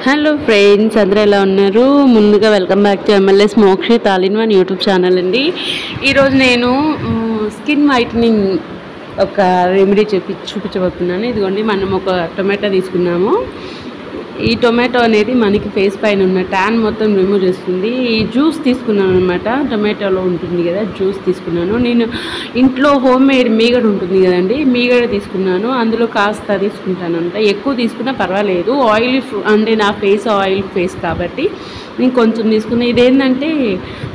Hello friends, అందరూ ఎలా ఉన్నారు? ముందుగా welcome back to MLS Mokshith all in one YouTube channel అండి. ఈరోజు నేను స్కిన్ వైటనింగ్ ఒక రెమెడీ చూపించబోతున్నాను. ఇదిగోండి, మనం ఒక టొమాటో తీసుకున్నాము. ఈ టొమాటో అనేది మనకి ఫేస్ పైన ఉన్న ట్యాన్ మొత్తం రిమూవ్ చేస్తుంది. ఈ జ్యూస్ తీసుకున్నాను అనమాట. టొమాటోలో ఉంటుంది కదా, జ్యూస్ తీసుకున్నాను. నేను ఇంట్లో హోమ్ మేడ్ మీగడ ఉంటుంది కదండి, మీగడ తీసుకున్నాను. అందులో కాస్త తీసుకుంటాను అంట. ఎక్కువ తీసుకున్నా పర్వాలేదు. ఆయిల్ అంటే నా ఫేస్ ఆయిల్ ఫేస్ కాబట్టి నేను కొంచెం తీసుకున్నా. ఇదేంటంటే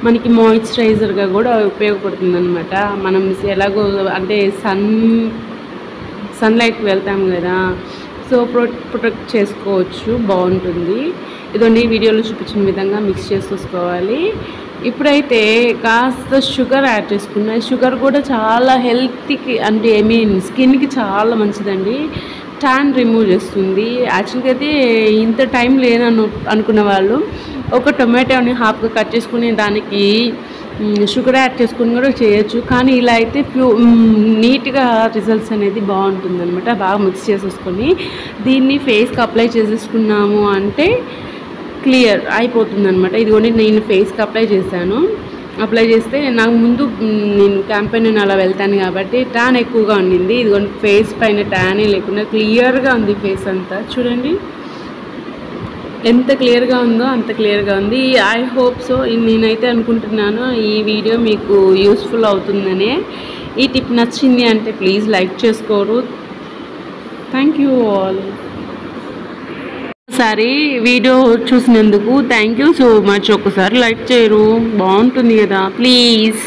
మనకి మాయిశ్చరైజర్గా కూడా ఉపయోగపడుతుంది అనమాట. మనం ఎలాగో అంటే సన్లైట్కి వెళ్తాం కదా, సో ప్రొటెక్ట్ చేసుకోవచ్చు, బాగుంటుంది. ఇదండి వీడియోలో చూపించిన విధంగా మిక్స్ చేసుకోవాలి. ఇప్పుడైతే కాస్త షుగర్ యాడ్ చేసుకున్నా. షుగర్ కూడా చాలా హెల్త్కి అంటే స్కిన్కి చాలా మంచిదండి. ట్యాన్ రిమూవ్ చేస్తుంది. యాక్చువల్గా అయితే ఇంత టైం లేదని అనుకున్న వాళ్ళు ఒక టొమాటోని హాఫ్గా కట్ చేసుకుని దానికి షుగర్ యాడ్ చేసుకుని కూడా చేయొచ్చు. కానీ ఇలా అయితే నీట్గా రిజల్ట్స్ అనేది బాగుంటుంది అనమాట. బాగా మిక్స్ చేసేసుకొని దీన్ని ఫేస్కి అప్లై చేసేసుకున్నాము అంటే క్లియర్ అయిపోతుంది అనమాట. ఇదిగోండి, నేను ఫేస్కి అప్లై చేశాను. అప్లై చేస్తే నాకు ముందు నేను క్యాంపెయిన్ అలా వెళ్తాను కాబట్టి ట్యాన్ ఎక్కువగా ఉండింది. ఇదిగోండి, ఫేస్ పైన ట్యానే లేకుండా క్లియర్గా ఉంది ఫేస్ అంతా. చూడండి ఎంత క్లియర్గా ఉందో అంత క్లియర్గా ఉంది. I hope so. నేనైతే అనుకుంటున్నాను ఈ వీడియో మీకు యూస్ఫుల్ అవుతుందనే. ఈ టిప్ నచ్చింది అంటే ప్లీజ్ లైక్ చేసుకోరు. Thank you all. ఒకసారి వీడియో చూసినందుకు థ్యాంక్ యూ సో మచ్. ఒకసారి లైక్ చేయరు, బాగుంటుంది కదా ప్లీజ్.